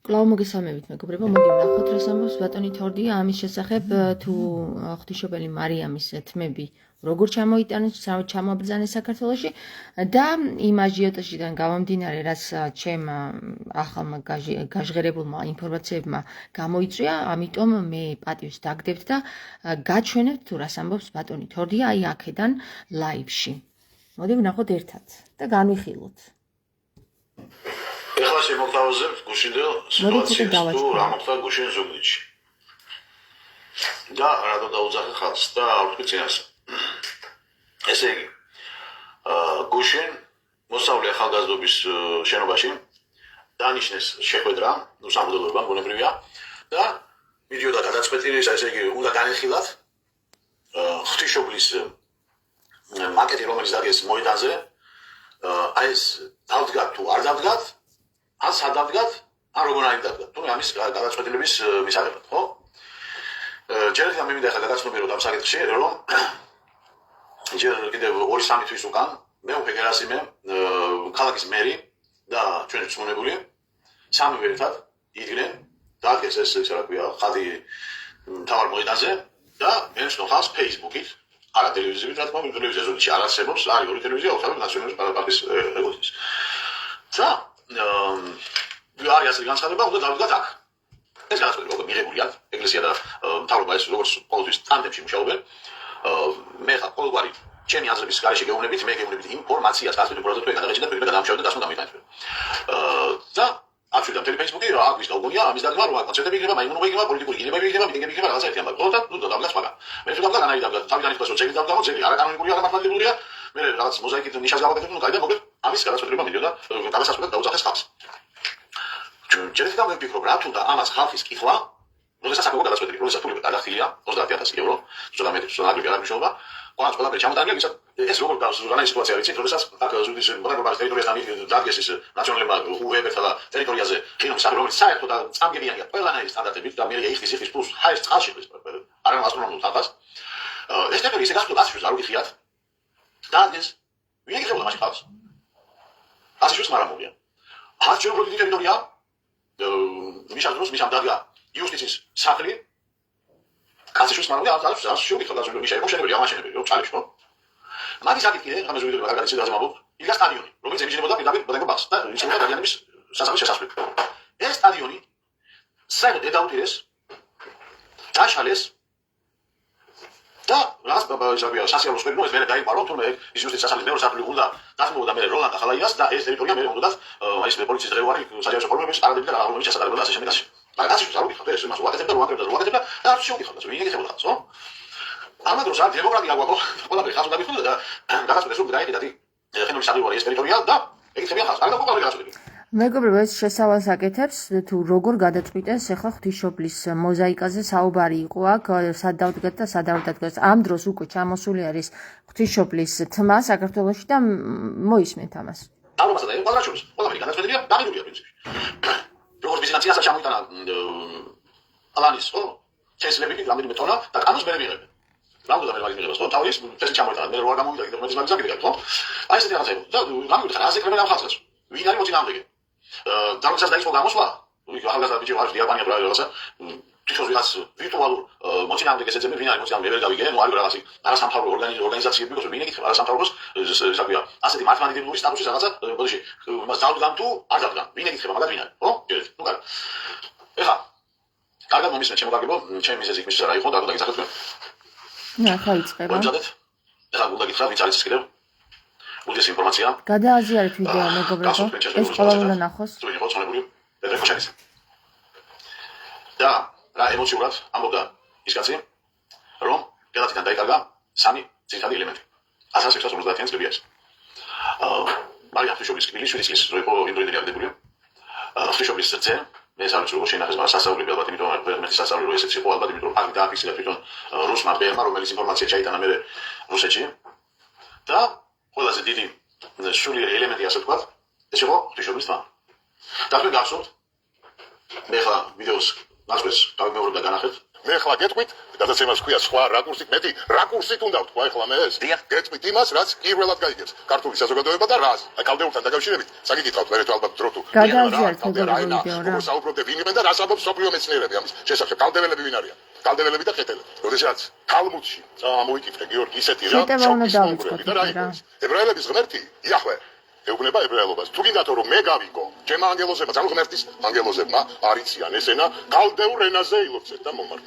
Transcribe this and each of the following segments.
კлау მოგესალმებით მეგობრებო, მოდი ვნახოთ რას ამბობს ბატონი თორდია ამის შესახებ თუ ღვთისმშობელი მარიამის თმები როგორ ჩამოაბრძანეს საქართველოში და იმ აჟიოტაჟიდან გამომდინარე რაც ჩემ ახალმა გაჟღერებულმა ინფორმაციებმა გამოიწვია, ამიტომ მე პატივს დაგდებთ და გაჩვენებთ თუ რას ამბობს ბატონი თორდია აი აქედან ლაივში. მოდი ვნახოთ ერთად და განვიხილოთ. ეხლა შემოგთავაზებ გუშინდელ სიტუაციას თუ რა მოხდა გუშინ ზუგდიდში და რატო დაუძახე ხალხს და ავთქვი წინასწარ. ესე იგი გუშინ მოსავლე ახალგაზრდობის შენობაში დანიშნეს შეხვედრა, სამღვდელოებამ ბუნებრივია და მიდიოდა გადაწყვეტილი, ესე იგი უნდა განეხილათ ღვთისმშობლის მაკეტი, რომელიც დადგეს მოედანზე, აი ეს დავდგათ თუ არ დავდგათ, ან სადავდგათ, ან როგორ არ დავდგათ. თუნდაც ამის გადაწყვეტილების მისაღებად, ხო? ჯერ ახლა მე მინდა ახლა გადაცნობიეროთ ამ საკითხში, რომ ჯერ კიდევ 2-3 თვის უკან მე უფეგერასიმე ქალაქის მერი და ჩვენი წმუნებული სამივე ერთად იდგნენ, დადგეს ეს რა ქვია, ხადი მთავარ მოედანზე და მეცნო ხალხს Facebook-ით, არა ტელევიზიით, რა თქმა უნდა, ტელევიზია ზოგადად არ არსებობს, არის ორი ტელევიზია, ოქროთი ნაციონალური პარკის ეგოიზმის. და არის ასეთი განცხადება, უნდა დავდგათ აქ. ეს განცხადება მიღებულია ეკლესია და მთავრობა ეს როგორც ყოველთვის ტანდემში მუშაობენ. მე ხა ყოველგვარი ჩემი აზრების გარეშე გეუბნებით, მე გეუბნებით ინფორმაციას, გასწრებით პროდუქტები გადაღებდა და გადამშავდა და ასმოდა მიტანეთ. და აბსოლუტურად მთელი Facebook-ი აგვის გაუგონია ამის დაგმა, რომ კონცერტები იქნება, მაიმუნობა იქნება, პოლიტიკური გინებები იქნება, მიტინგები იქნება, რაღაცა ერთი ამბავი. ხოდა ნუ დავდგათ მაგა. მე თუ დავდგათ, ანაი დავდგათ, თავიდან იხდას რომ ძეგლი დავდგამო, ძეგლი არაკანონიკურია, არამართლდებელია. მე რაღაც მოზაიკით ნიშას გავაკეთებ, ნუ გაიდა, მოკლედ ამის გადაწყვეტილება მიდიოდა გადასასწრად დაუძახეს ხალხს. ჯერ ახლა მე ვფიქრობ, რა თუნდა ამას ხალხის კითხვა, როდესაც აქ მოგა გადაწყვეტილი, როდესაც ფული გადახდილია 30000 евро, ზოგადად ზოგადად არ მიშობა, ყველაფერი ჩამოტანილია, ვისაც ეს როგორ განაი სიტუაცია ვიცით, როდესაც აქ ზუგდიდის მონარქიის ტერიტორიაზე დადგეს ეს ნაციონალურმა უღებებთან და ტერიტორიაზე ხინომის სახე, რომელიც საერთოდ წამგებიანია ყველანაირი სტანდარტებით და მე იხის პლუს ჰაერს წყალში ხრის არა ასტრონომიულ თანხას. ეს ტერიტორია ისე გასული 100 წელს არ ვიხიათ. დადგეს ვინ ეხება მაშინ ხალხს? 100 წელს მაგრამ მოვიან. არჩევნური ტერიტორია მიშადროს მიშამ დადგა იუსტიციის სახლი კაციშვილის მარული არ შევიხარ და მიშა იყო შენებელი ამაშენებელი რო წალიშ ხო მაგის საკითხი კიდე ხამე ზუგდიდი მაგალითად ისე დაზმავ იგა სტადიონი რომელიც ემიჯნებოდა პირდაპირ ბოდენგო ბაღს და ისევა დადიანების სასახლის შესასვლელი ეს სტადიონი საერთოდ დედაუთირეს დაშალეს და რას ბაბაჟაბია სასიამოვნო სპექტრუ ეს მე დაიყვარო თუმე ის იუსტიციის სასახლის მეორე სახლი უნდა დასმოდა მე როლან და ხალაიას და ეს ტერიტორია მე უნდა აი ეს პოლიციის დღევარი საჯარო პრობლემების არადები და რაღაცა შესაძლებლობა ასე შემდეგ ასე მაგას ის არ ვიქოთ ეს იმას ვაკეთებ და და არ შევიქოთ ასე ვინ იგებოდა ხო ამ დროს არ დემოკრატია გვაქვს ყველაფერი ხალხს უნდა მიხდოდა და გადაწყვეტეს რომ დაიჭირა ხენობის სადგური ეს ტერიტორია და ეკითხებიან ხალხს არ დაგვაყოლი გადაწყვეტილი მეგობრებო, ეს შესავალს აკეთებს თუ როგორ გადაწყვიტეს ახლა ღვთისმშობლის მოზაიკაზე საუბარი იყო აქ სად დავდგათ და სად არ დავდგათ. ამ დროს უკვე ჩამოსული არის ღვთისმშობლის თმა საქართველოში და მოისმენთ ამას. ამასა და ეს კვადრატშორის ყველაფერი გადაწყვეტილია დაგიდულია პრინციპში. როგორც ბიზნესიასაც ჩამოიტანა ალანის ხო? შესლები რამდენიმე ტონა და კანონს მე მიიღებენ. რამდენი მე მაგის მიიღებას ხო? თავის წესი ჩამოიტანა მე რო არ გამოვიდა კიდევ მეტის მაგის აგიდებ ხო? აი ესეთი რაღაცა იყო. და გამიგეთ რა ზეკრებენ ამ ხალხს. ვინ არის მოწინააღმდეგე? და როდესაც დაიწყო გამოსვლა, ახალგაზრდა ბიჭი ვარ, იაპონია რა რაღაცა, თვითონ ვიღაც ვირტუალურ მოწინააღმდეგეს ეძებენ, ვინ არის მოწინააღმდეგე, ვერ გავიგე, ნუ არის რაღაცი არასამთავრობო ორგანიზაციები, because ვინ ეკითხება არასამთავრობოს, რა ქვია, ასეთი მართლმადიდებლური სტატუსის რაღაცა, ბოდიში, მას დავდგან თუ არ დავდგან, ვინ ეკითხება, მაგათ ვინ არის, ხო? ჯერეთ, ნუ კარგი. ეხლა კარგად მომისმენთ, შემოგაგებო, ჩემი მიზეზი იქ რა იყო და რა დაგიძახეთ თქვენ. ნუ ახლა იწყება. ეხლა უნდა გითხრათ, ვინც არის ის კიდევ? უდიდეს ინფორმაცია. გადააზიარეთ ვიდეო მეგობრებო. ეს ყველა უნდა ნახოს. წვენი ხო წონებული პეტრე ქოჩანის. და რა ემოციურად ამბობდა ის კაცი, რომ გადაციდან დაიკარგა სამი ძირითადი ელემენტი. 1950-იან წლებიას. მარია ღვთისმშობლის კბილი 7 წლის რო იყო ინდოინელი აგდებული. ღვთისმშობლის ძე მე საერთოდ როგორ შეინახეს მას სასწაული ალბათ იმიტომ რომ მე სასწაული რო ესეც იყო ალბათ იმიტომ რომ აქ დააფიქსირა თვითონ რუსმა ბერმა რომელიც ინფორმაცია ჩაიტანა მე რუსეთში და ყველაზე დიდი სულიერი ელემენტი ასე ვთქვათ, ეს იყო ღვთისმშობლის თმა. და თქვენ გახსოვთ, მე ხა ვიდეოს ნაცვლებს დავიმეორებ და განახეთ, მე ახლა გეტყვით, გადაცემას ქვია სხვა რაკურსით, მეტი რაკურსით უნდა ვთქვა ახლა მე ეს. გეტყვით იმას, რაც პირველად გაიგებს ქართული საზოგადოება და რას. აი კალდეურთან დაკავშირებით, საგიკითხავთ მე თუ ალბათ დრო თუ. გადავზიარეთ როგორ ვიდეო რა. საუბრობდე ვინ იყვნენ და რას ამბობს სოფლიო მეცნიერები ამის შესახებ. კალდეველები ვინ არიან? კალდეველები და ხეთელები. როდესაც თალმუდში ამოიკითხე გიორგი ისეთი რა. ხეთება უნდა დავიწყოთ რა. ებრაელების ღმერთი იახვე ეუბნება ებრაელობას. თუ გინდათ რომ მე გავიგო, ჩემმა ანგელოზებმა, ძალო ღმერთის ანგელოზებმა არიციან ეს ენა, კალდეურ ენაზე ილოცეთ და მომართ.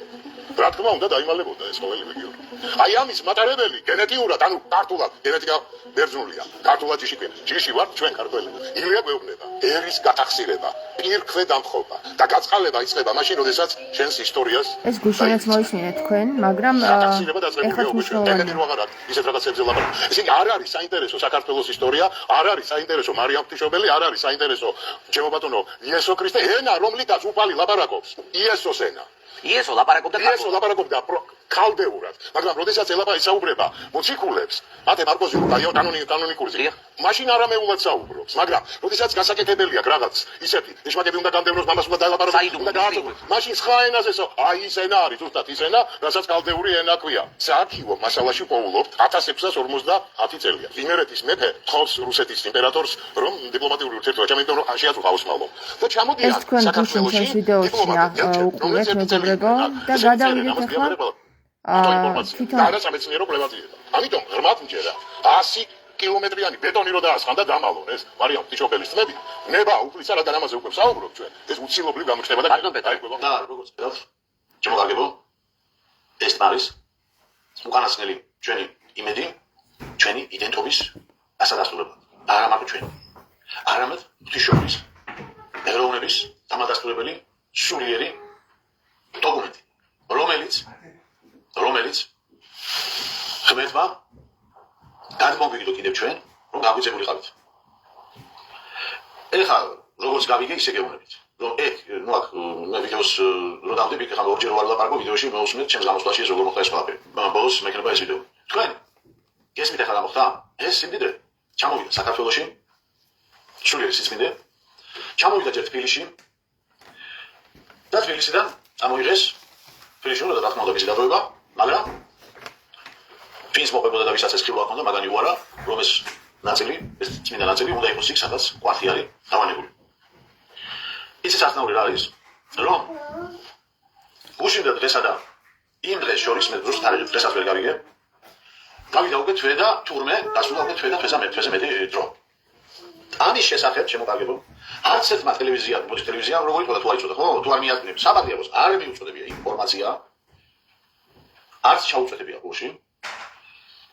რა თქმა უნდა დაიმალებოდა ეს ყოველივე გიორგი. აი ამის მატარებელი გენეტიურად, ანუ ქართულად, გენეტიკა ბერძნულია. ქართულად ჯიში ქვია. ჯიში ვარ ჩვენ ქართველები. ილია გვეუბნება, ერის გათახსირება, პირქვე დამხობა და გაწყალება იწყება მაშინ, როდესაც შენს ისტორიას ეს გუშინაც მოისმინეთ თქვენ, მაგრამ ეხლა მნიშვნელოვანია. ისეთ რაღაცებზე ლაპარაკობ. ისინი არ არის საინტერესო საქართველოს ისტორია, არ არის საინტერესო მარიამ ღვთისმშობელი, არ არის საინტერესო ჩემო ბატონო იესო ქრისტე, ენა რომლითაც უფალი ლაპარაკობს, იესოს ენა. იესო ლაპარაკობდა ქალდეურად, მაგრამ როდესაც ელაპარაკა ისაუბრება მოციქულებს, მათე მარკოზი კანონიკურზე, მაშინ არამეულად საუბრობს, მაგრამ როდესაც გასაკეთებელია რაღაც ისეთი, ეშმაკები უნდა განდევნოს, მამას უნდა დაელაპარაკოს, უნდა გააწოდოს, მაშინ სხვა ენაზესო, აი ის ენა არის, ზუსტად ის ენა, რასაც ქალდეული ენა ქვია. საარქივო მასალაში პოულობთ 1650 წელია. იმერეთის მეფე თხოვს რუსეთის იმპერატორს, რომ დიპლომატიური ურთიერთობა ჩამოიტანოს, რომ აშიაც უყავსმალო. და ჩამოდიან საქართველოში ვიდეოში უყურეთ მეგობრებო და გადავიდეთ ახლა თვითონ სამეცნიერო პრევენცია. ამიტომ ღრმად მჯერა 100 კილომეტრიანი ბეტონი რო დაასხან და დამალონ ეს მარიამ ღვთისმშობელის ძმები, ნება უფლისა რადგან ამაზე უკვე საუბრობ ჩვენ. ეს უცილობლივ გამოჩნდება და და როგორც ხედავთ, შემოგარგებო, ეს არის უკანასკნელი ჩვენი იმედი, ჩვენი იდენტობის დასადასტურებლად. არა მარტო ჩვენი. არამედ ღვთისმშობლის ეროვნების დამადასტურებელი სულიერი დოკუმენტი, რომელიც ღმერთმა გადმოვიგდო კიდევ ჩვენ, რომ გაგვიწებული ხართ. ეხლა როგორც გავიგე, ისე გეუბნებით, რომ ნუ აქ მე ვიდეოს რო დავდები, ხან ორჯერ ვარ ლაპარაკო ვიდეოში, მოусმენთ ჩემს გამოსვლაში ეს როგორ მოხდა ეს ყველაფერი. ბოლოს მექნება ეს ვიდეო. თქვენ გესმით ახლა რა მოხდა? ეს სიმდიდრე ჩამოვიდა საქართველოში, სულიერი სიწმინდე, ჩამოვიდა ჯერ თბილისში და თბილისიდან ამოიღეს თბილისში უნდა რა თქმა უნდა მისი დატოვება, მაგრამ ფინს მოყებოდა და ვისაც ეს ხილვა ჰქონდა, მაგანი უარა, რომ ეს ნაწილი, ეს წმინდა ნაწილი უნდა იყოს იქ, სადაც კვართი არის დავანებული. იცის ასნაური რა არის, რომ გუშინ და დღესა და იმ დღეს შორის მე ზუსტად დღესაც ვერ გავიგე. გავიდა უკვე თვე და თურმე, დასრულდა უკვე თვე და თვეზე მეტი დრო. ამის შესახებ შემოგარგებო, არც ერთმა ტელევიზიამ როგორ იტყოდა თუ არ იწოდა, ხო, თუ არ მიაწვდებს, საბაგიოს არ მიუწოდებია ინფორმაცია. არც ჩაუწვეთებია გუშინ.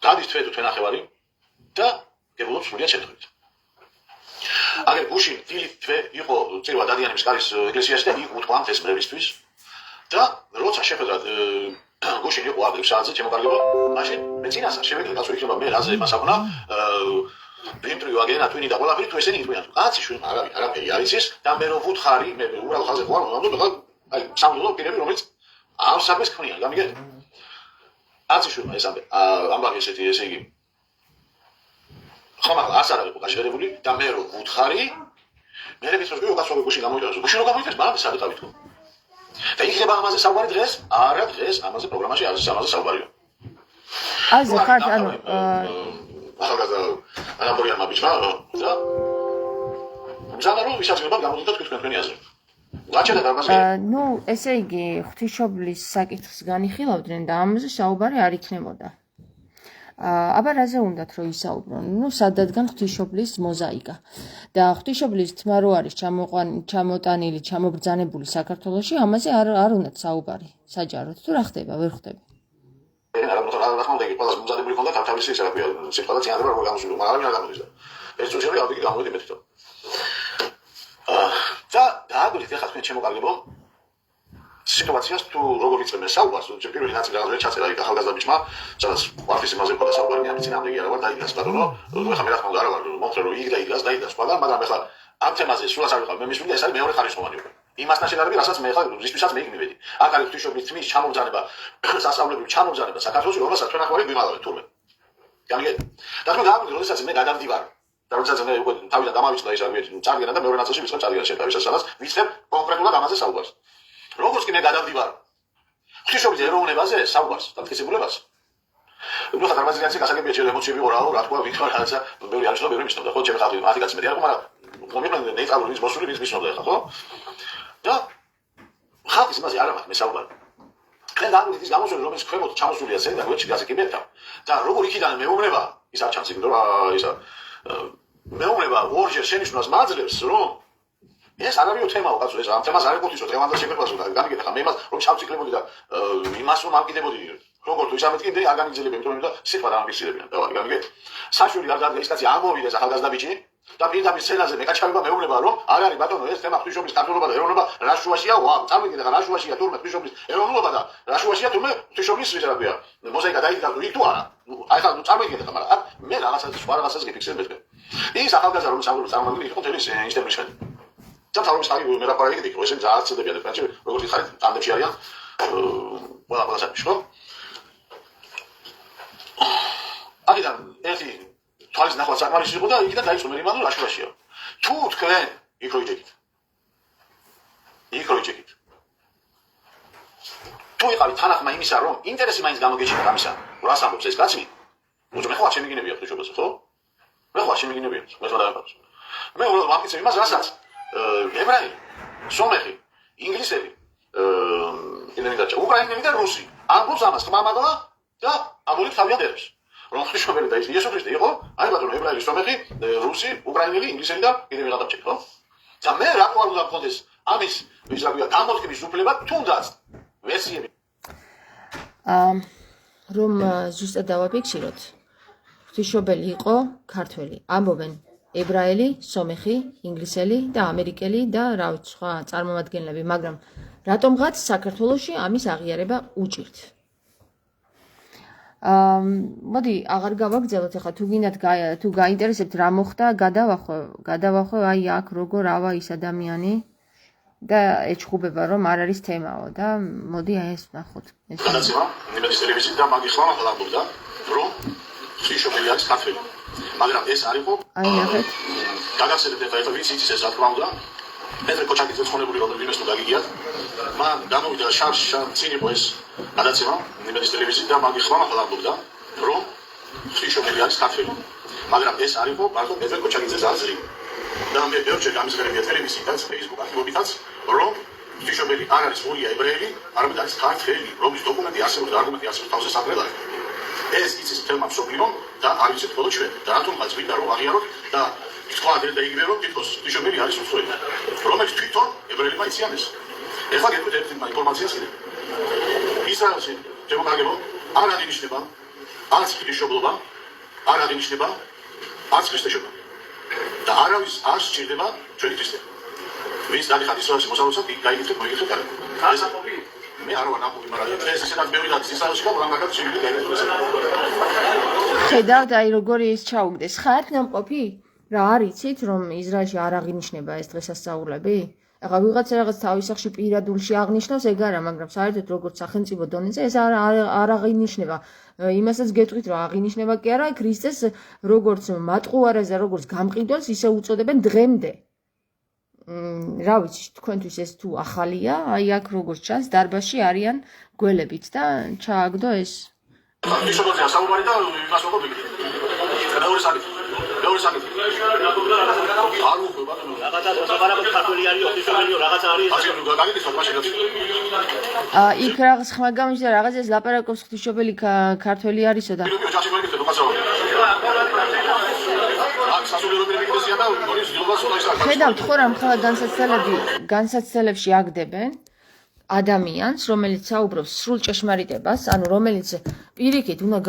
გადის თვე თუ თვენახევარი და გებულობ სრულიად შემთხვევით. აგერ გუშინ თვე იყო წირვა დადიანების კარის ეკლესიაში და იქ უთქვამთ ეს მრევლისთვის და როცა შეხედათ გუშინ იყო აგერ საათზე შემოგარგებო, მაშინ მე წინასწარ შევედი კაცო იქნება მე რაზე მასაკუნა ვიმტრიო აგენა twini და ყველაფერი თუ ესენი იყვნენ. კაცი შვენ არაფერი არის ის და მე რო ვუთხარი მე უბრალოდ ხალხზე ვარ მომდო აი სამუდო პირები რომელიც ამ საქმეს ქმნიან გამიგეთ? კაცი შვენ ეს ამბავი ესეთი ესე იგი ხომ ახლა არ არის უკავშირებული და მე რო ვუთხარი მე ვიცი რომ გასულ გუშინ გამოიტანოს გუშინ რო გამოიტანოს მაგრამ საერთოდ ავიტყო. და იქნება ამაზე საუბარი დღეს? არა დღეს ამაზე პროგრამაში არის ამაზე საუბარია. აზე ხარ ანუ ახალგაზრდა ანაბორიანმა ბიჭმა და ზანარო ვისაცხება გამოდით თქვენი აზრი. გაჩერდა დაბაზე. ნუ ესე იგი ღვთისმშობლის საკითხს განიხილავდნენ და ამაზე საუბარი არ იქნებოდა. აბა რაზე უნდათ რომ ისაუბრონ? ნუ სადადგან ღვთისმშობლის მოზაიკა. და ღვთისმშობლის თმა რო არის ჩამოტანილი, ჩამობრძანებული საქართველოში, ამაზე არ უნდათ საუბარი. საჯაროდ თუ რა ხდება, ვერ ხდება. რა თქმა უნდა, იგი ყველას მომზადებული ხონდა თავისი ისე რა ქვია, სიტყვა წინადადება როგორ გამოსული, მაგრამ არ გამოდის და ეს წუთები ავდიგი გამოდი მე თვითონ. და დააგვირთ ახლა თქვენ შემოგარგებო სიტუაციას თუ როგორ იწყებენ საუბარს, პირველი ნაწილი რაღაცა ჩაწერა იქ ახალგაზრდა ბიჭმა, სადაც ყოფის იმაზე ყოდა საუბარი, ამის წინამდე არა ვარ დაიგას ბატონო, ახლა მე რა თქმა უნდა არა ვარ მომხრე რომ იქ და იქ დაიგას ყველგან, მაგრამ ახლა ამ თემაზე სულაც არ ვიყავ, მე მისვლი ეს არის მეორე ხარისხოვანი უკვე. იმასთან შედარებით, რასაც მე ახლა რისთვისაც მე იქ მივედი. აქ არის ღვთისმშობლის თმის ჩამობრძანება, სასწაულებრივი ჩამობრძანება საქართველოში, რომელსაც თქვენ ახლა ვიმალავეთ თურმე. გამიგეთ? და თქვენ გააგვიდგეთ, როდესაც მე გადავდივარ და როდესაც მე უკვე თავიდან გამავიწყდა ის არის წარგენა და მეორე ნაწილში ვიწყებ წარგენას შეტავის, სადაც ვიწყებ კონკრეტულად ამაზე საუბარს. როგორც კი მე გადავდივარ ღვთისმშობლის ეროვნებაზე საუბარს და მტკიცებულებას. ნუ ხა თარმაზიანცი გასაგებია ჩემი ემოციები ყოraho, რა თქვა, ვითარ რაღაცა ბევრი არის და ბევრი მისნობდა, ხო, ჩემი ხალხი 10 კაცი მეტი არ ყო, მაგრამ მომიყვანე ნეიტრალური ის მოსული ის მისნობდა ხა, ხო? და ხალხის იმაზე არ აქვს მე საუბარი. თქვენ დაგვიდით ის გამოსული რომელიც ქვემოთ ჩამოსულია ზედა, გვერდში გასაკებიათ და როგორ იქიდან მეუბნება ის არ ჩანს, იმიტომ რომ ისა მეუბნება ორჯერ შენიშვნას მაძლევს, რომ ეს არავითარ თემაო კაცო, ეს ამ თემას არ ეკუთვნის, რომ დღევანდელ შეფერბასო და გამიგეთ ხა მე იმას რომ ჩავწიკლებოდი და იმას რომ ამკიდებოდი როგორ თუ ისამეთ კიდე არ გამიგზელებია, იმიტომ რომ სიტყვა და ამბიცირებიან. და გამიგეთ. საშვილი არ დადგა ის კაცი ამოვიდეს ახალგაზრდა ბიჭი და პირდაპირ სცენაზე მეკაჩავება მეუბნება რომ არ არის ბატონო ეს თემა ღვთისმშობლის კათოლიკობა და ეროვნება რა შუაშია, წარმოგიდგენთ რა შუაშია თურმე ღვთისმშობლის ეროვნულობა და რა შუაშია თურმე ღვთისმშობლის ის რა ქვია მოზაიკა დაიდგა თუ იქ თუ არა. აი ხა წარმოგიდგენთ ხა მაგრამ მე რაღაცას სხვა რაღაცას გიფიქსირებ მე. ის ახალგაზრდა რომ წარმოგიდგენთ იყო თელის ინსტიტუტში. თამთავრობის ხარი მე რა პარაგი დიქრო ესე ძალიან ცდებიან ფრანჩი როგორც ხარ ტანდებში არიან ყველა საკითხი ხო აქედან ერთი თვალის ნახვა საკმარისი იყო და იქიდან დაიწყო მე იმანო რაშუაშია თუ თქვენ იქ რო იჯეკით თუ იყავით თანახმა იმისა რომ ინტერესი მაინც გამოგეჩინოთ ამისა რას ამბობს ეს კაცი უძო მე ხო არ შემიგინებია ღვთისმშობელს ხო მე ხო არ შემიგინებია მე ხო დააბარს მე უბრალოდ ვამტკიცებ იმას რასაც ებრაელი, სომეხი, ინგლისელი, უკრაინელი და რუსი. ამბობს ამას ხმამაღლა და ამოვლით თავიანთ ერებს. რომ ღვთისმშობელი და იესო ქრისტე იყო, აი ბატონო, ებრაელი, სომეხი, რუსი, უკრაინელი, ინგლისელი და კიდევ ვიღაცა ჩეკ, ხო? და მე რა ყوار უნდა მქონდეს ამის ის რა ქვია, გამოთქმის უფლება თუნდაც ვერსიები. რომ ზუსტად დავაფიქსიროთ. ღვთისმშობელი იყო ქართველი. ამბობენ ებრაელი, სომეხი, ინგლისელი და ამერიკელი და რა ვიცი სხვა წარმომადგენლები, მაგრამ რატომღაც საქართველოში ამის აღიარება უჭირთ. მოდი, აღარ გავაგრძელოთ ახლა თუ გინდათ თუ გაინტერესებთ რა მოხდა, გადავახვევ აი აქ როგორ ავა ის ადამიანი და ეჩხუბება რომ არ არის თემაო და მოდი აი ეს ნახოთ. ეს გადაცემა იმედის ტელევიზიით და მაგი ხმა აღლაბობდა რომ ღვთისმშობელი არის ქართველი. მაგრამ ეს არ იყო აი ნახეთ გადაცემა და ვიცი ეს რა თქმა უნდა პეტრე კოჩაკიძე ცხონებული რომ იმას თუ გაგიგიათ მან გამოვიდა შარშა წინ იყო ეს გადაცემა იმედის ტელევიზიით და მაგი ხმა აღლაბობდა რომ ღვთისმშობელი არის ქართველი. მაგრამ ეს არ იყო მარტო პეტრე კოჩაკიძეს აზრი და მე ბევრჯერ გამისხერებია ტელევიზიითაც Facebook არქივებითაც რომ ღვთისმშობელი არ არის ორია ებრაელი არამედ არის ქართველი რომლის დოკუმენტი არსებობს და არგუმენტი არსებობს თავზე საკრებად ეს იცის თემა მსოფლიო და არ ვიცით მხოლოდ ჩვენ და რატომღაც ვიდა რომ აღიაროთ და თქვა და იგივე რომ თვითონ ღვთისმშობელი არის უცხოელი რომელიც თვითონ ებრაელებმა იციან ეს ეხლა გეტყვით ერთი ინფორმაციას კიდე ისრაელში დემოკრატიო არ აღინიშნება არც ღვთისმშობლობა არ აღინიშნება არც ქრისტეობა და არავის არ სჭირდება ჩვენი ქრისტე ვის დადიხართ ისრაელში მოსავალს გაიგეთ მოიგეთ ეს მე არ ვარ ნაყოფი მაგრამ ეს ისედაც ბევრი და ისრაელში გამაგად შეიძლება გაიგეთ ხედავთ აი როგორი ის ჩაუგდეს ხართ ნამყოფი რა არიცით რომ ისრაელში არ აღინიშნება ეს დღესასწაულები ახლა ვიღაცა რაღაც თავის სახში პირადულში აღნიშნავს ეგ არა მაგრამ საერთოდ როგორც სახელმწიფო დონეზე ეს არ აღინიშნება იმასაც გეტყვით რომ აღინიშნება კი არა ქრისტეს როგორც მატყუარეს და როგორც გამყიდველს ისე უწოდებენ დღემდე რა ვიცი თქვენთვის ეს თუ ახალია აი აქ როგორც ჩანს დარბაზში არიან გველებით და ჩააგდო ეს ღვთისმშობელია საუბარი და იმას ვაყობ მეორე საკითხი არ უხო ბატონო რაღაცა მოსაბარაკო ქართველი არის ღვთისმშობელიო რაღაცა არის ასე გაგიგისოთ მაშინ იქ რაღაც ხმა გამიშდა რაღაც ეს ლაპარაკობს ღვთისმშობელი ქართველი არისო და ხედავთ ხო რა მხოლ განსაცდელებში აგდებენ ადამიანს, რომელიც საუბრობს სრულ ჭეშმარიტებას, ანუ რომელიც პირიქით უნდა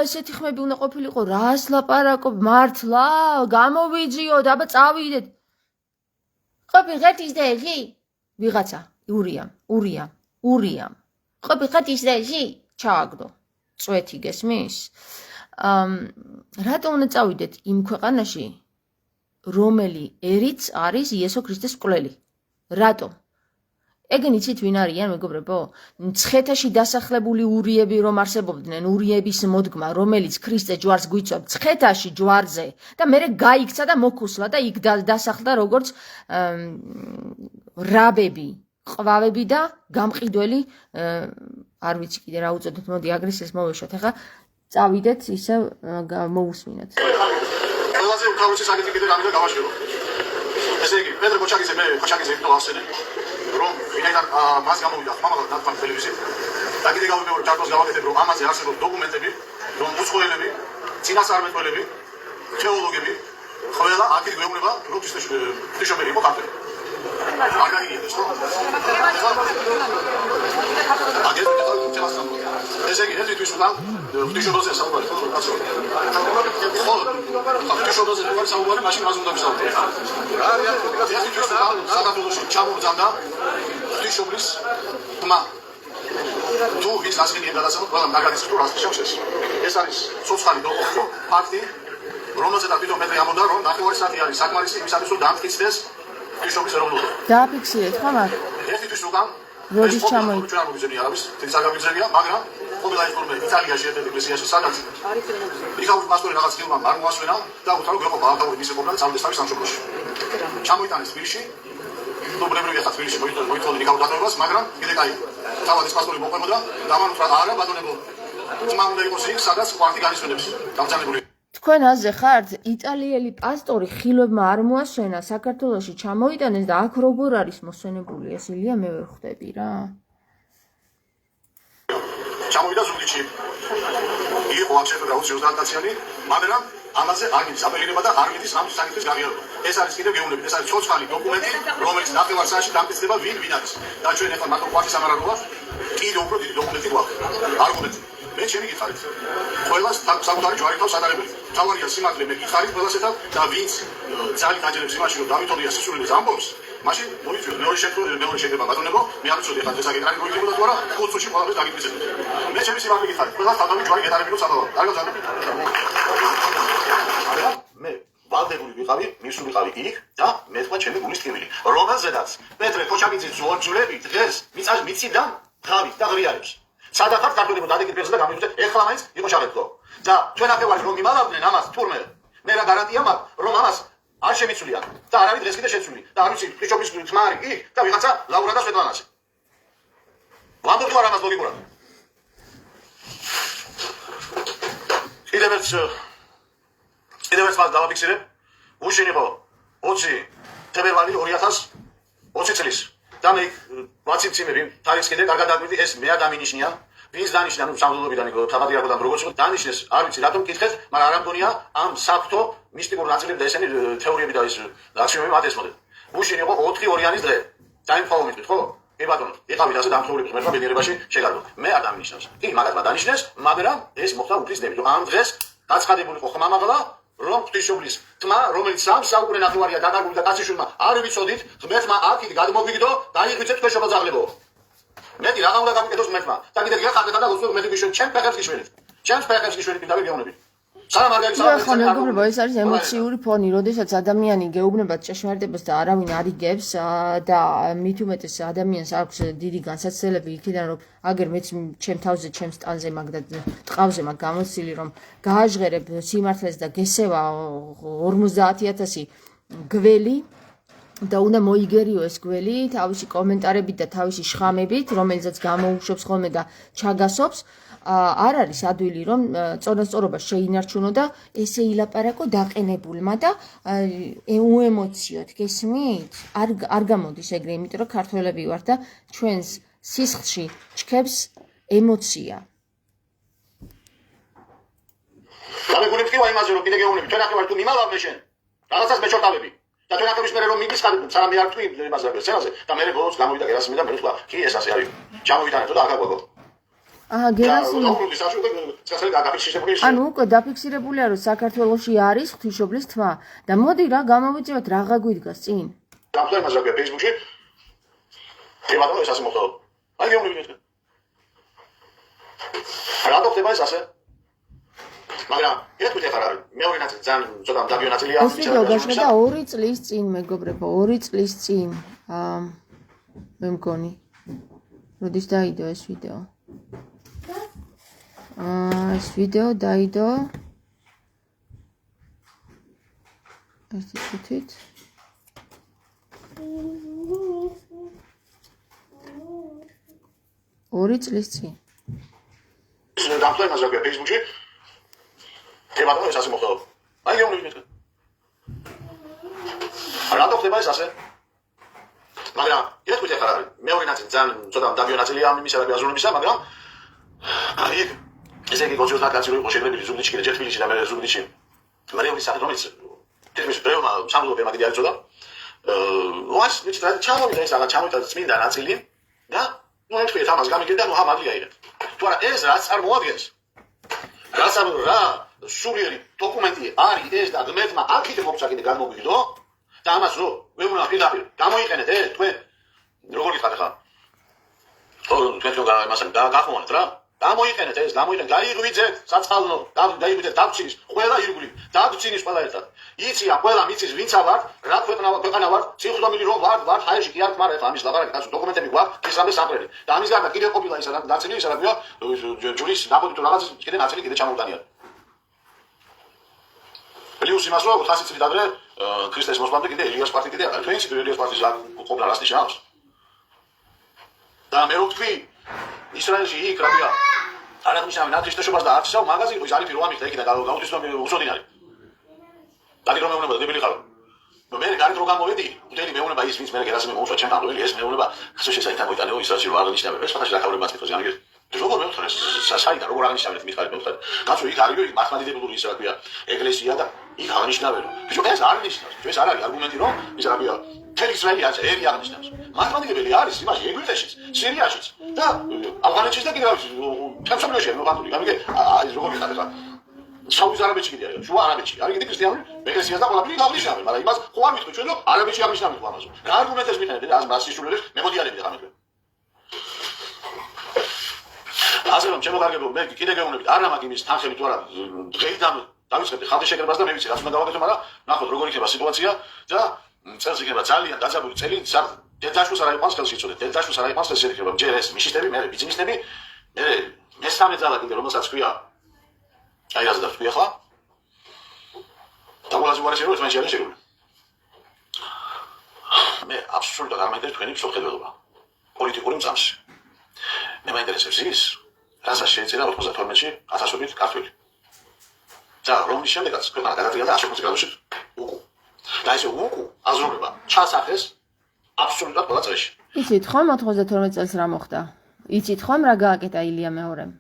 ესეთი ხმები უნდა ყოფილიყო, რას ლაპარაკობ, მართლა, გამოვიძიოთ, აბა წავიდეთ. ყოფი ხეთ ის და ეზი? ვიღაცა, ურიამ. ყოფი ხეთ ის და ეზი? ჩააგდო. წვეთი გესმის? რატო უნდა წავიდეთ იმ ქვეყანაში, რომელი ერიც არის იესო ქრისტეს მკვლელი? რატო? ეგენ იცით ვინ არიან მეგობრებო? მცხეთაში დასახლებული ურიები რომ არსებობდნენ, ურიების მოდგმა, რომელიც ქრისტე ჯვარს გვიცვა მცხეთაში ჯვარზე და მერე გაიქცა და მოქუსლა და იქ დასახლდა როგორც რაბები, ყვავები და გამყიდველი არ ვიცი კიდე რა უწოდოთ, მოდი აგრესიას მოვეშოთ. ახლა წავიდეთ ისე მოусმინოთ. ყველაზე უკავიესი საკითხი კიდე რამე და გავაშლო. ესე იგი, პეტრე კოჩაკიძე მე ხოჩაკიძე იმიტომ ავსენე, რომ ვინაიდან მას გამოვიდა ხმამაღლა დათვალ ტელევიზიით და კიდე გავიმეორე ჩარტოს გავაკეთებ, რომ ამაზე არსებობს დოკუმენტები, რომ უცხოელები, წინასწარმეტყველები, თეოლოგები ყველა აქეთ გვეუბნება, რომ ღვთისმშობელი იყო ქართველი. არ გაიგეს ხო? აგეთ თელასთან. ესე იგი, ერთი თვის უკან ღვთისმშობელზე საუბარი ხო? კაცო. ხო, ღვთისმშობელზე თუ არ საუბარი, მაშინ მას უნდა ვისაუბრო. ერთი თვის უკან საქართველოში ჩამოვძანდა ღვთისმშობლის თმა. თუ ვის ასენია გადასავალ, ყველა მაგალითს თუ რას შევსეს. ეს არის ცოცხალი დოკუმენტი, ფაქტი, რომელზეც თვითონ პეტრე ამბობდა, რომ ნახევარი საათი არის საკმარისი იმისათვის, რომ დამტკიცდეს ღვთისმშობლის ეროვნულობა. დააფიქსირეთ ხო მაგ? ერთი თვის უკან როდის ჩამოიდგა? ჩვენ არ მოგიზენია არავის, თითქოს არ გამიგზენია, მაგრამ ყველა ინფორმე იტალიაში ერთ-ერთ ეკლესიაში სადაც იქაური პასტორი რაღაც ფილმმა არ მოასვენა და უთავო გეყოფა ახალ მისი პროგრამა წავიდეს თავის სამშობლოში. ჩამოიტანეს თბილისში. ნუ ბუნებრივია ხა თბილისში მოითხოვდნენ იქაურ დატოვებას, მაგრამ კიდე კაი. თავად ეს პასტორი მოყვებოდა და მან უთხრა არა ბატონებო. ძმა უნდა იყოს იქ, სადაც კვარტი განისვენებს. დამძანებული თქვენ აზე ხართ, იტალიელი პასტორი ხილვებმა არ მოასვენა, საქართველოში ჩამოიტანეს და აქ როგორ არის მოსვენებული ეს ილია მე ვერ ხვდები რა. ჩამოვიდა ზუგდიდში. იყო აქ შეხვედრა 30-დაციანი, მაგრამ ამაზე არ მიდის აპელირება და არ მიდის ამ საკითხის გაღიარება. ეს არის კიდევ გეუბნებით, ეს არის ცოცხალი დოკუმენტი, რომელიც ნახევარ საათში დამტკიცდება ვინ არის. და ჩვენ ახლა მარტო კვარტის ამარაგობა კიდევ უფრო დიდი დოკუმენტი გვაქვს. არგუმენტი. მე ჩემი გითხარით. ყველას საკუთარი ჯვარი თავს ადარებელი. თავარია სიმართლე მე გითხარით ყველასეთან და ვინც ძალით აჯერებს იმაში რომ დავითონია სისულელეს ამბობს, მაშინ მოიწვიოთ მეორე შეკრება ბატონებო, მე არ ვიცოდი ხა ეს საკითხი გიგებოდა თუ არა, ხუთში ყველაფერს დაგიგვიზეთ. მე ჩემი სიმართლე გითხარით, ყველას თავი ჯვარი გეტარებინო საბავშვო. კარგად ზარდები. მე ვალდებული ვიყავი, მისული ვიყავი იქ და მე თქვა ჩემი გულის ტკივილი, რომელზედაც პეტრე კოჩაკიძის ძუძულები დღეს მიწიდან თავით და ღრიარებს. სადახარ ქართველებო დადეკით ფერზე და გამიხვდეთ, ეხლა მაინც იყო შარეთო. და ჩვენ ახევარი რომ იმალავდნენ ამას თურმე, მე რა გარანტია მაქვს, რომ ამას არ შემიცვლიან და არ არის დღეს კიდე შეცვლილი და არ ვიცი ღვთისმშობლის თმა არის იქ და ვიღაცა ლაურა და სვეტლანაში. ვამბობ თუ არა ამას ლოგიკურად. კიდევ ერთ ფაქტს დავაფიქსირებ. გუშინ იყო 20 თებერვალი 2020 წლის. და მე ვაციციმები თარიღს კიდე კარგად დაგვიდი ეს მე ადამიანიშნია ვინც დანიშნა ნუ სამძლობიდან იყო თავადიარგოდან როგორც იყო დანიშნეს არ ვიცი რატომ კითხეთ მაგრამ არ ამგონია ამ საფრთხო მისტიკურ ნაწილებს და ესენი თეორიები და ეს ლაქსიუმები მათ ესმოდნენ გუშინ იყო 4 ორიანის დღე დაიმხავა მეთქით ხო კი ბატონო იყავით ასე დამხმევრების მერვა ბედნიერებაში შეგარდო მე არ დანიშნავს კი მაგათმა დანიშნეს მაგრამ ეს მოხდა უფლისდებით რომ ამ დღეს გაცხადებული იყო ხმამაღლა რომ ღვთისმშობლის თმა, რომელიც სამ საუკუნე ნახევარია დაკარგული და კაციშვილმა არ ვიცოდით, ღმერთმა აქ გადმოგვიგდო და იღვიძეთ ქვეშობა ძაღლებო. მეტი რა უნდა გამიკეთოს ღმერთმა? და კიდე გიხარდეთ და უცებ მეტი გიშვენით, ჩემ ფეხებს გიშვენით. ჩემს ფეხებს გიშვენით და ვიგეუბნებით. სანამ არ გაიგზავნეთ. ხო, მეგობრებო, ეს არის ემოციური ფონი, როდესაც ადამიანი გეუბნება ჭეშმარიტებას და არავინ არ იგებს და მით უმეტეს ადამიანს აქვს დიდი განსაცდელები იქიდან რომ აგერ მეც ჩემ თავზე, ჩემ სტანზე მაგ და ტყავზე მაგ გამოცილი რომ გააჟღერებ სიმართლეს და გესევა 50000 გველი და უნდა მოიგერიო ეს გველი თავისი კომენტარებით და თავისი შხამებით, რომელსაც გამოუშვებს ხოლმე და ჩაგასობს. არ არის ადვილი რომ წონასწორობა შეინარჩუნო და ესე ილაპარაკო დაყენებულმა და უემოციოდ გესმით? არ გამოდის ეგრე, იმიტომ რომ ქართველები ვართ და ჩვენს სისხლში ჩქებს ემოცია. გამეგულებს კი ვაიმაზე რომ კიდე გეუბნები, ჩვენ ახლა ვარ თუ მიმალავდნენ შენ. რაღაცას მეჩორტავები. და ჩვენ ახლა მისმერე რომ მიდის ხარდები, სანამ მე არ ვთქვი იმაზე რა სცენაზე და მე ბოლოს გამოვიდა გერასიმი და მე ვთქვა, კი ეს ასე არის. ჩამოვიტანეთო და აკაკო. გერასიმი. ანუ უკვე დაფიქსირებულია რომ საქართველოში არის ღვთისმშობლის თმა და მოდი რა გამოვიწევთ რაღა გვიდგას წინ. გამხდარ იმას რა ფეისბუქში. ებადო ეს ასე მოხდა. აი გეუბნები. რატო ხდება ეს ასე? მაგრამ ერთგვარი ხარ არის. მეორე ნაწილი ძალიან ცოტა დაბიო ნაწილია. ეს ვიდეო გაჩნდა 2 წლის წინ, მეგობრებო, 2 წლის წინ. მე მგონი. როდის დაიდო ეს ვიდეო? ეს ვიდეო დაიდო ერთი წუთით. ორი წლის წინ. დამხლა იმას რა ქვია Facebook-ში. ებატონო ეს ასე მოხდა. აი გეუბნები მეთქე. რატო ხდება ეს ასე? მაგრამ ეთქვით ახლა მეორე ნაწილი ძალიან ცოტა დაბიო ნაწილია ამ იმისა რა აზროვნებისა, მაგრამ აი ესე იგი კონსულტა კაცი რო იყო შეგვიძლია ზუგდიდში კიდე ჯერ თბილისში და მე ზუგდიდში. მარიამის სახით რომელიც თითქმის პრეომა სამგლობი მაგიდი არის ცოტა. ვას ვიცი რა ჩამოვიდა ეს რაღაც ჩამოვიდა წმინდა ნაწილი და ნუ ეთქვით ამას გამიგე და ნუ ჰამადლია იღეთ. თუ არა ეს რაც წარმოადგენს. რაც რა სულიერი დოკუმენტი არის ეს და ღმერთმა აქეთ მოგცა კიდე გამომიგდო და ამას რო ვეუბნა პირდაპირ გამოიყენეთ ეს თქვენ როგორ გიხართ ხა? თქვენ თუ იმასთან გახმოვანეთ რა? გამოიყენეთ ეს, გამოიყენეთ, გაიღვიძეთ საწყალო, გაიღვიძეთ დაგცინის, ყველა ირგვლივ, დაგცინის ყველა ერთად. იცია, ყველა მიცის ვინცა ვარ, რა ქვეყანა ვარ, სიხვდომილი რომ ვარ, ჰაერში კი არ ხმარ, ეხლა ამის ლაპარაკი, კაცო, დოკუმენტები გვაქვს, ეს რამე საყრელი. და ამის გარდა კიდე ყოფილა ისა რა ნაწილი, ისა რა ქვია, ჯურის ნაპოტი თუ რაღაცის კიდე ნაწილი კიდე ჩამოვდანია. პლუს იმას რომ 400 წლით ადრე ქრისტეს მოსვლამდე კიდე ელიას პარტი კიდე არ არის. თქვენ იცით ელიას პარტის რა ყოფნა რას ნიშნავს? და მე რო ვთქვი ისრაელში იქ რა ქვია არ აღნიშნავენ არ ქრისტესობას და არც ისევ მაღაზი ის არის რომ ამიხდა იქიდან გაუთვისო უსოდინარი. დადი რომ მეუბნება დებილი ხარო. მე გარეთ რო გამოვედი, უდელი მეუბნება ის ვინც მე გერასიმე მოუსვა ჩემ ამბობილი ეს მეუბნება ხსო შესაითა მოიტანეო ისრაელში რო არ აღნიშნავენ. ეს ფათაში რა ხავრე მათქოს გამიგეთ. როგორ მეუთხარ ეს საიდან როგორ აღნიშნავენ მითხარი მეუთხარ. კაცო იქ არის იქ მართლმადიდებლური ის რა ქვია ეკლესია და იქ აღნიშნავენ. ბიჭო ეს არ ნიშნავს. ეს არ არის არგუმენტი რომ ის რა ქვია თელი ისრაელი არის ერი აღნიშნავს. მართლმადიდებელი არის იმაში ეგვიპტეშიც, სირიაშიც და ავღანეთშიც და კიდევ თემსამლოში მოყავდი. გამიგე ეს როგორ გიხარ ხა? საუდის არაბეთში კიდე არის. შუა არაბეთში არის კიდე ქრისტიანული ეკლესია და ყველაფერი აღნიშნავენ, მაგრამ იმას ხო არ მithქვი ჩვენ რომ არაბეთში აღნიშნავენ თუ ამაზე. რა არგუმენტებს მითხარით და ამ სისულელებს მემოდიალები და ამეთქვი. ასე რომ ჩემო კარგებო მე კიდე გეუბნებით არა მაგ იმის თანხები თუ არა დღეიდან დავიწყებდი ხალხის შეკრებას და მე ვიცი რას უნდა გავაკეთო მაგრამ ნახოთ როგორ იქნება სიტუაცია და წელს იქნება ძალიან დაძაბული წელი დედაშვილს არ აიყვანს ხელში იწოდეთ დედაშვილს არ აიყვანს ხელში იქნება ჯერ ეს მიშისტები მე ბიზნესები მე მესამე ძალა კიდე რომელსაც ქვია აი ასე დავთქვი ახლა და ყველაზე უარესი რომ ეს მაშინ არის შეგული მე აბსოლუტურად არ მაინტერესებს თქვენი მსოფლმხედველობა პოლიტიკური მწამსი მე მაინტერესებს ის რასაც შეეწირა 92-ში 1000-ობით ქართველი. და რომლის შემდეგაც ქვეყანა გადადგა და 150 გრადუსით უკუ. და ესე უკუ აზროვნება ჩასახეს აბსოლუტურად ყველა წრეში. იცით ხომ 92 წელს რა მოხდა? იცით ხომ რა გააკეთა ილია მეორემ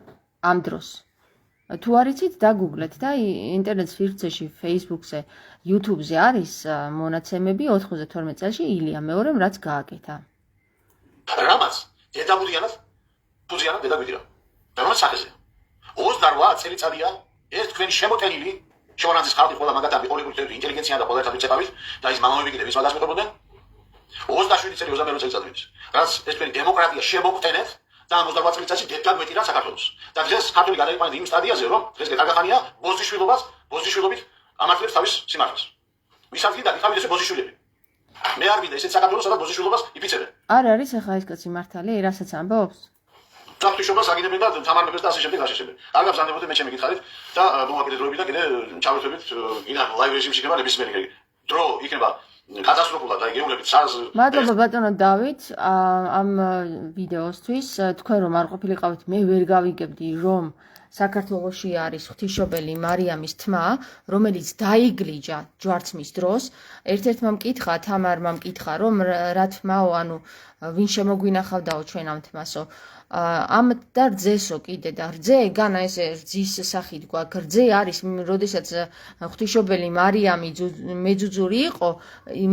ამ დროს? თუ არ იცით დაგუგლეთ და ინტერნეტ სივრცეში, Facebook-ზე, YouTube-ზე არის მონაცემები 92 წელში ილია მეორემ რაც გააკეთა. რამაც დედაბუდიანად ფუძიანად დედაგვიდირა. და რა სახეზე 28 წელიწადია ეს თქვენი შემოტენილი შევანაძის ხალხი ყველა მაგათი პოლიტიკური ინტელიგენცია და ყველა ერთად ვიწებავით და ის მამამები კიდე ვის გადასმეყრობდნენ 27 წელი 28 წელიწადით რაც ეს თქვენი დემოკრატია შემოგტენეთ და 28 წელიწადში დედაგვეტირა საქართველოს და დღეს ქართული გადაიყვანეთ იმ სტადიაზე რომ დღეს გეტარგახანია ბოზიშვილობით ამართლებს თავის სიმართლეს ვისაც კიდე იქავით ესე ბოზიშვილები მე არ მინდა ესეც საქართველოს სადაც ბოზიშვილობას იფიცებენ არ არის ახლა ეს კაცი მართალი რასაც ამბობს საფრთხეობას აგინებენ და თამარმებს და ასე შემდეგ აშეშებენ. არ გაბზანდებოდი მე ჩემი გითხარით და მომაკიდე დროები და კიდე ჩავერთვებით კიდე ლაივ რეჟიმში იქნება ნებისმიერი დრო იქნება კატასტროფულად და გეუბნებით სას მადლობა ბატონო დავით ამ ვიდეოსთვის თქვენ რომ არ ყოფილიყავით მე ვერ გავიგებდი რომ საქართველოში არის ღვთისმშობელი მარიამის თმა რომელიც დაიგლიჯა ჯვარცმის დროს ერთ-ერთმა მკითხა თამარმა მკითხა რომ რა თმაო ანუ ვინ შემოგვინახავდაო ჩვენ ამ თმასო ამ და რძესო კიდე და რძე განა ესე რძის სახით გვაქვს რძე არის როდესაც ღვთისმშობელი მარიამი მეძუძური იყო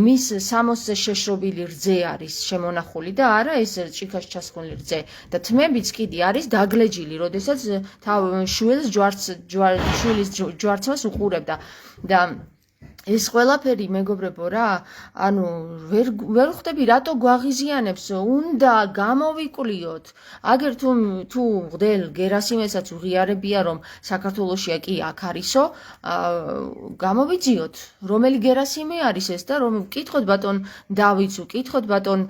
მის სამოსზე შეშრობილი რძე არის შემონახული და არა ეს ჭიქაში ჩასხული რძე და თმებიც კიდე არის დაგლეჯილი როდესაც შვილის ჯვარცმას უყურებდა და ეს ყველაფერი მეგობრებო რა ანუ ვერ ხვდები რატო გვაღიზიანებს უნდა გამოვიკვლიოთ აგერ თუ მღვდელ გერასიმესაც უღიარებია რომ საქართველოშია კი აქ არისო გამოვიძიოთ რომელი გერასიმე არის ეს და რომ ვკითხოთ ბატონ დავითს ვკითხოთ ბატონ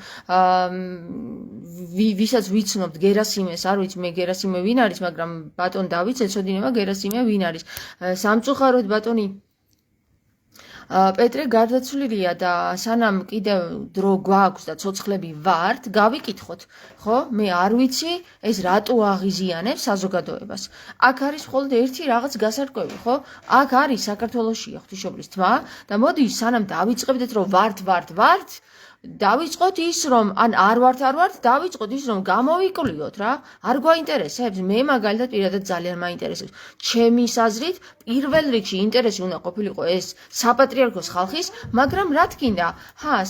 ვისაც ვიცნობთ გერასიმეს არ ვიცი მე გერასიმე ვინ არის მაგრამ ბატონ დავითს ეცოდინება გერასიმე ვინ არის სამწუხაროდ ბატონი პეტრე გარდაცვლილია და სანამ კიდევ დრო გვაქვს და ცოცხლები ვართ, გავიკითხოთ, ხო? მე არ ვიცი ეს რატო აღიზიანებს საზოგადოებას. აქ არის მხოლოდ ერთი რაღაც გასარკვევი, ხო? აქ არის საქართველოშია ღვთისმშობლის თმა და მოდი სანამ დავიწყებდეთ რომ ვართ დავიწყოთ ის რომ ან არ ვართ დავიწყოთ ის რომ გამოვიკვლიოთ რა არ გვაინტერესებს მე მაგალითად პირადად ძალიან მაინტერესებს ჩემი აზრით პირველ რიგში ინტერესი უნდა ყოფილიყო ეს საპატრიარქოს ხალხის მაგრამ რა თქინდა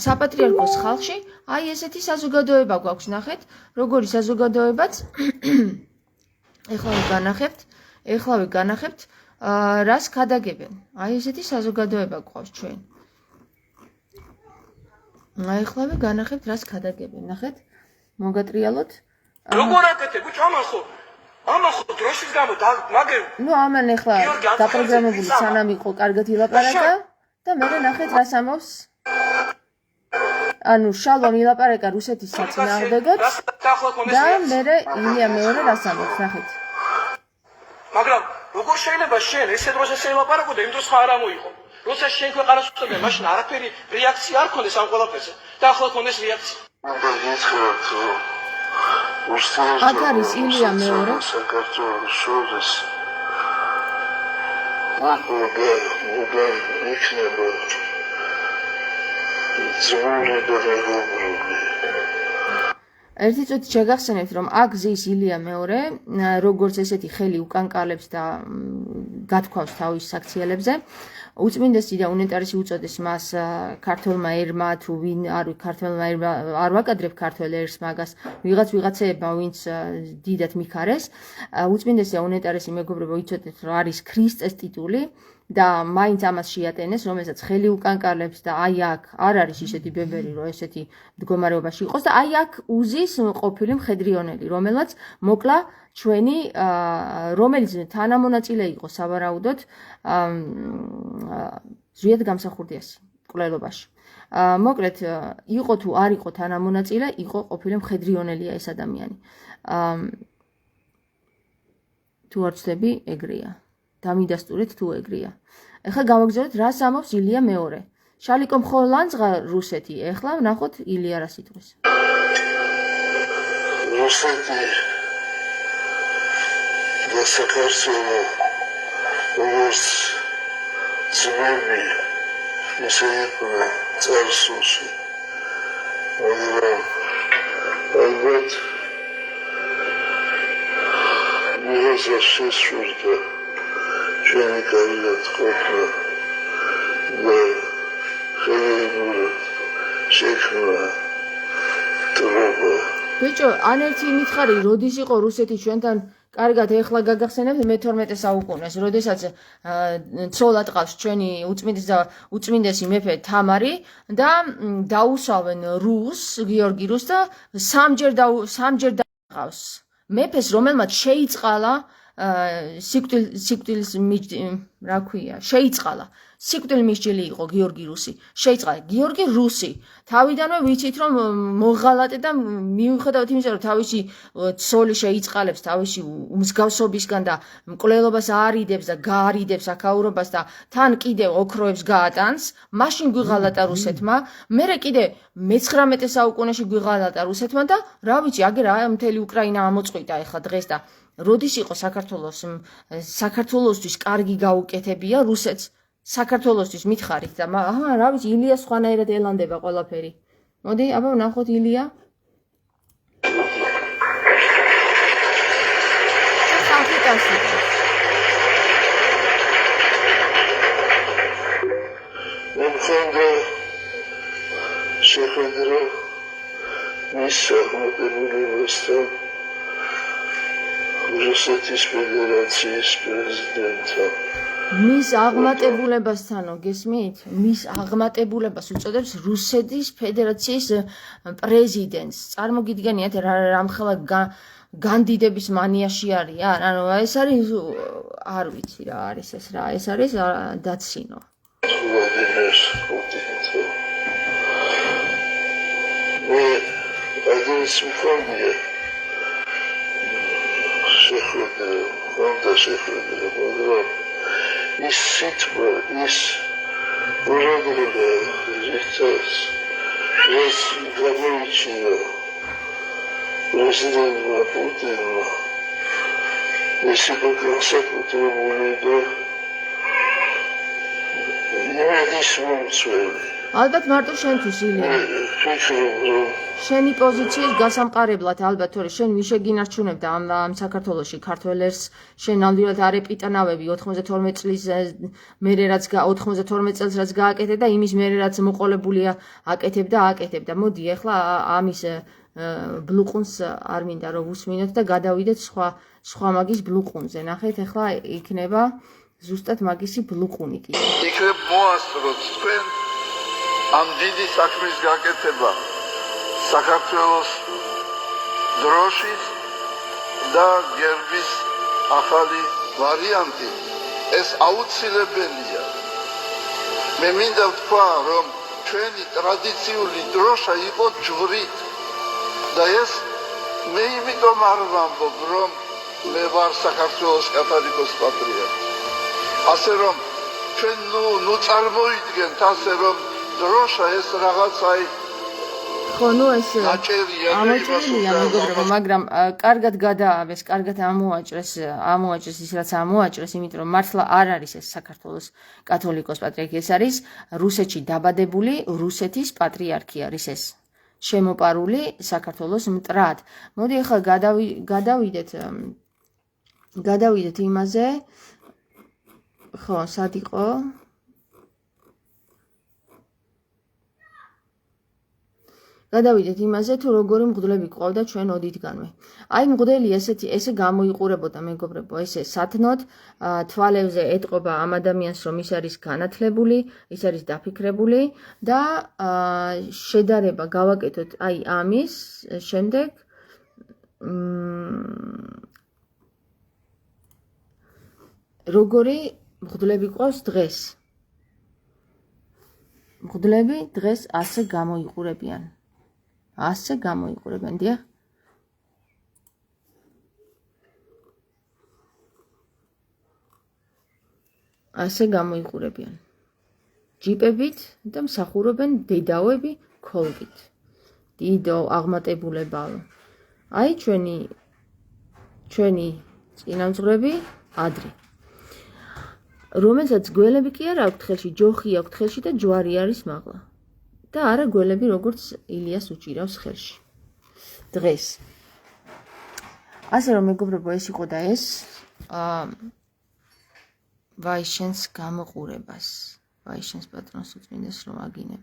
საპატრიარქოს ხალხში აი ესეთი საზოგადოება გვაქვს ნახეთ როგორი საზოგადოებაც ეხლავე განახებთ რას ქადაგებენ აი ესეთი საზოგადოება გვყავს ჩვენ ეხლავე განახებთ რას ქადაგებენ ნახეთ მოგატრიალოთ როგორ აკეთებ ამახო დროშის გამო მაგერ ნუ ამან ეხლა დაპროგრამებული სანამ იყო კარგად ილაპარაკა და მე ნახეთ რას ამავს ანუ შალვა მილაპარაკა რუსეთის საწინააღმდეგოდ და მე ილია მეორე რას ამობს ნახეთ მაგრამ როგორ შეიძლება შენ ესე დროს ესე ილაპარაკო და იმ დროს ხარ ამოიღო როცა შენ ქვეყანას უწევდა მაშინ არაფერი რეაქცია არ ქონდეს ამ ყველაფერზე და ახლა ქონდეს რეაქცია აქ არის ილია მეორე საქართველოს იქნება ერთი წუთი შეგახსენებთ რომ აქ ზის ილია მეორე როგორც ესეთი ხელი უკანკალებს და გათქვავს თავის საქციელებზე უწმინდესი და უნეტარესი უწოდეს მას ქართველმა ერმა თუ ვინ არ ქართველმა ერმა არ ვაკადრებ ქართველ ერს მაგას ვიღაცეებმა ვინც დიდად მიხარეს უწმინდესი და უნეტარესი მეგობრებო იცოდეთ რომ არის ქრისტეს ტიტული და მაინც ამას შეატენეს რომელსაც ხელი უკანკალებს და აი აქ არ არის ისეთი ბებერი რომ ესეთი მდგომარეობაში იყოს და აი აქ უზის ყოფილი მხედრიონელი რომელსაც მოკლა ჩვენი რომელიც თანამონაწილე იყო სავარაუდოდ ზვიად გამსახურდიასი მკვლელობაში მოკლედ იყო თუ არ იყო თანამონაწილე იყო ყოფილი მხედრიონელია ეს ადამიანი თუ არ ვცდები ეგრეა დამიდასტურეთ თუ ეგრეა ეხლა გავაგზავნოთ რას ამობს ილია მეორე შალიკო მხოლანძღა რუსეთი ეხლა ვნახოთ ილია რას იტყვის რუსეთი და საქართველო როგორც ძმები ისე იყო წარსულში მაგრამ ალბათ მიღწევა შესურდა ჩვენი კარგად ყოფნა და ხელოვნურად შექმნა დროება ბიჭო ან ერთი მითხარი როდის იყო რუსეთი ჩვენთან კარგად ეხლა გაგახსენებთ მე-12 საუკუნეს როდესაც ცოლად ყავს ჩვენი უწმინდესი მეფე თამარი და დაუსვავენ რუს გიორგი რუს და სამჯერ დაყავს მეფეს რომელმაც შეიწყალა სიკვდილის რა ქვია შეიწყალა სიკვდილ მისჯილი იყო გიორგი რუსი შეიწყალა გიორგი რუსი თავიდანვე ვიცით რომ მოღალატე და მიუხედავად იმისა რომ თავისი ცოლი შეიწყალებს თავისი უმსგავსობისგან და მკვლელობას არიდებს და გაარიდებს აქაურობას და თან კიდევ ოქროებს გაატანს მაშინ გვიღალატა რუსეთმა მერე კიდე მე-19 საუკუნეში გვიღალატა რუსეთმა და რა ვიცი აგერ მთელი უკრაინა ამოწყვიტა ეხლა დღეს და როდის იყო საქართველოსთვის კარგი გაუკეთებია რუსეთს საქართველოსთვის მითხარით და რა ვიცი ილია სხვანაირად ელანდება ყველაფერი მოდი აბა ვნახოთ ილია მომხონდა შეხედრა მის აღმოჩენილებასთან რუსეთის ფედერაციის პრეზიდენტთან მის აღმატებულებასთანო გესმით მის აღმატებულებას უწოდებს რუსეთის ფედერაციის პრეზიდენტს წარმოგიდგენიათ რამხელა განდიდების მანიაში არიან ანუ ეს არის არ ვიცი რა არის ეს რა ეს არის დაცინო ვლადიმირ პუტინი მე ადრეს მქონია შეხვედრა მაგრამ ის სიტყვა ის Уродливо, Христос. Вас Гамовичина, президента Путина, если бы красоту были, да, не смысл. ალბათ მარტო შენთვის ილია. შენი პოზიციის გასამყარებლად ალბათ, თორე შენ მიშეგინარჩუნებდა ამ საქართველოში ქართველებს, შენ ნამდვილად არ ეპიტანავები 92 წლის მერე რაც 92 წელს რაც გააკეთე და იმის მერე რაც მოყოლებულია აკეთებდა. მოდი ახლა ამის ბლუყუნს არ მინდა რომ უსმინოთ და გადავიდეთ სხვა მაგის ბლუყუნზე. ნახეთ ახლა იქნება ზუსტად მაგისი ბლუყუნი კი. იქნებ მოასწროთ თქვენ ამ დიდი საქმის გაკეთება საქართველოს დროშის და გერბის ახალი ვარიანტი ეს აუცილებელია. მე მინდა ვთქვა რომ ჩვენი ტრადიციული დროშა იყო ჯვრით და ეს მე იმიტომ არ ვამბობ რომ მე ვარ საქართველოს კათოლიკოს პატრიარქი. ასე რომ ჩვენ ნუ წარმოიდგენთ ასე რომ დროშა ეს რაღაცაი ხო, ნუ ეს ამოჭრილია მეგობრებო, მაგრამ კარგად გადააბეს, კარგად ამოაჭრეს ის რაც ამოაჭრეს, იმიტომ რომ მართლა არ არის ეს საქართველოს კათოლიკოს პატრიარქი, ეს არის რუსეთში დაბადებული რუსეთის პატრიარქი არის ეს. შემოპარული საქართველოს მტრად. მოდი ახლა გადავიდეთ იმაზე. ხო, სად იყო? გადავიდეთ იმაზე, თუ როგორი მღვდლები გვყავდა ჩვენ ოდითგანვე. აი მღვდელი ესე გამოიყურებოდა მეგობრებო, ესე სათნოდ, თვალებზე ეტყობა ამ ადამიანს, რომ ის არის განათლებული, ის არის დაფიქრებული და შედარება გავაკეთოთ აი ამის შემდეგ როგორი მღვდლები გვყავს დღეს. მღვდლები დღეს ასე გამოიყურებიან. დიახ. ასე გამოიყურებიან. ჯიპებით და მსახურობენ დედაოები ქოლგით. დიდო აღმატებულებაო. აი ჩვენი წინამძღვრები ადრე. რომელსაც გველები კი არ აქვთ ხელში, ჯოხი აქვთ ხელში და ჯვარი არის მაღლა. და არა გველები როგორც ილიას უჭირავს ხელში. დღეს. ასე რომ მეგობრებო ეს იყო და ეს ვაიშენს გამოყურებას. ვაიშენს პატრონს უწმინდეს რომ აგინებ.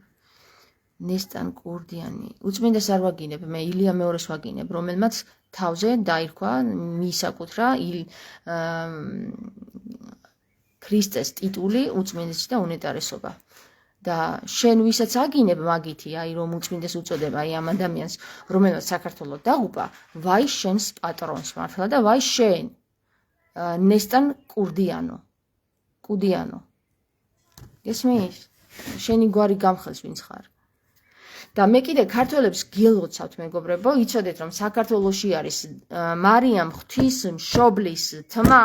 ნესტან კურდიანი. უწმინდეს არ ვაგინებ, მე ილია მეორეს ვაგინებ, რომელმაც თავზე დაირქვა მისაკუთრა ქრისტეს ტიტული უწმინდესი და უნეტარესობა. და შენ ვისაც აგინებ მაგითი, აი რომ უწმინდეს უწოდება აი ამ ადამიანს, რომელმაც საქართველოს დაღუპა, ვაი შენს პატრონს მართლა და ვაი შენ ნესტან კურდიანო. გესმის? შენი გვარი გამხელს ვინც ხარ. და მე კიდე ქართველებს გილოცავთ მეგობრებო, იცოდეთ რომ საქართველოში არის მარიამ ღვთისმშობლის თმა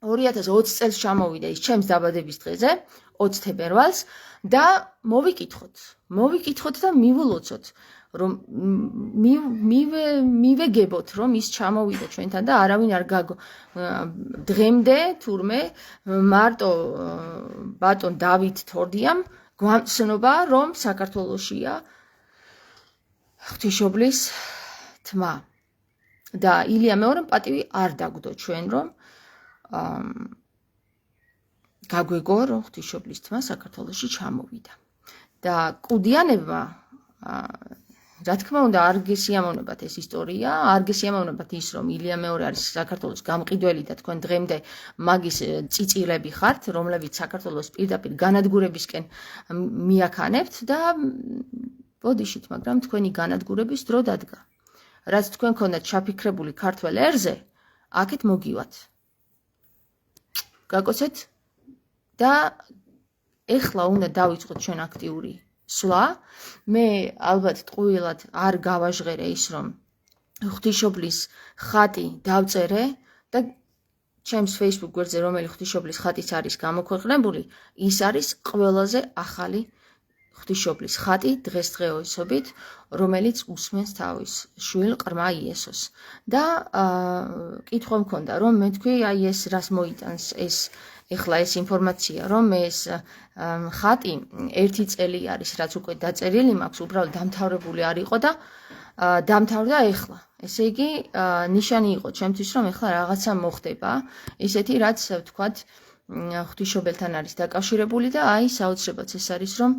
2020 წელს ჩამოვიდა ის ჩემს დაბადების დღეზე 20 თებერვალს და მოვიკითხოთ და მივულოცოთ რომ მივეგებოთ რომ ის ჩამოვიდა ჩვენთან და არავინ არ გაგო დღემდე თურმე მარტო ბატონ დავით თორდიამ გვამცნობა რომ საქართველოშია ღვთისმშობლის თმა და ილია მეორემ პატივი არ დაგვდო ჩვენ რომ გაგვეგო რომ ღვთისმშობლის თმა საქართველოში ჩამოვიდა და კუდიანებმა რა თქმა უნდა არ გესიამოვნებათ ეს ისტორია, არ გესიამოვნებათ ის რომ ილია მეორე არის საქართველოს გამყიდველი და თქვენ დღემდე მაგის წიწილები ხართ, რომლებიც საქართველოს პირდაპირ განადგურებისკენ მიაქანებთ და ბოდიშით, მაგრამ თქვენი განადგურების დრო დადგა. რაც თქვენ ქონდათ ჩაფიქრებული ქართველ ერზე, აქეთ მოგივათ. გაკოცეთ და ეხლა უნდა დავიწყოთ ჩვენ აქტიური სვლა. მე ალბათ ტყუილად არ გავაჟღერე ის რომ ღვთისმშობლის ხატი დავწერე და ჩემს Facebook გვერდზე რომელი ღვთისმშობლის ხატიც არის გამოქვეყნებული, ის არის ყველაზე ახალი ღვთისმშობლის ხატი დღესდღეობით, რომელიც უსმენს თავის შვილ ყრმა იესოს. და კითხვა მქონდა, რომ მე თქვი, აი ეს რას მოიტანს ეხლა ეს ინფორმაცია, რომ მე ეს ხატი 1 წელი არის, რაც უკვე დაწერილი მაქვს, უბრალოდ დამთავრებული არ იყო და დამთავრდა ეხლა. ესე იგი, ნიშანი იყო ჩემთვის, რომ ეხლა რაღაცა მოხდება, ისეთი, რაც ვთქვათ, ღვთისმშობელთან არის დაკავშირებული და აი საოცრებაც ეს არის, რომ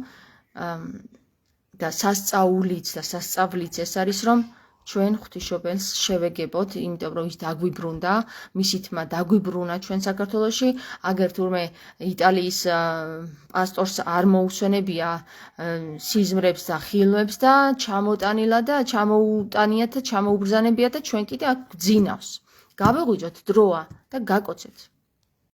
და სასწაულიც და სასწავლიც ეს არის, რომ ჩვენ ღვთისმშობელს შევეგებოთ, იმიტომ რომ ის დაგვიბრუნდა, მისი თმა დაგვიბრუნა ჩვენ საქართველოში, აგერ თურმე იტალიის პასტორს არ მოусვენებია სიზმრებს და ხილვებს და ჩამოტანილა და ჩამოუტანიათ და ჩამოუბრძანებიათ და ჩვენ კიდე აქ გძინავს. გავეღვიძოთ დროა და გაკოცეთ.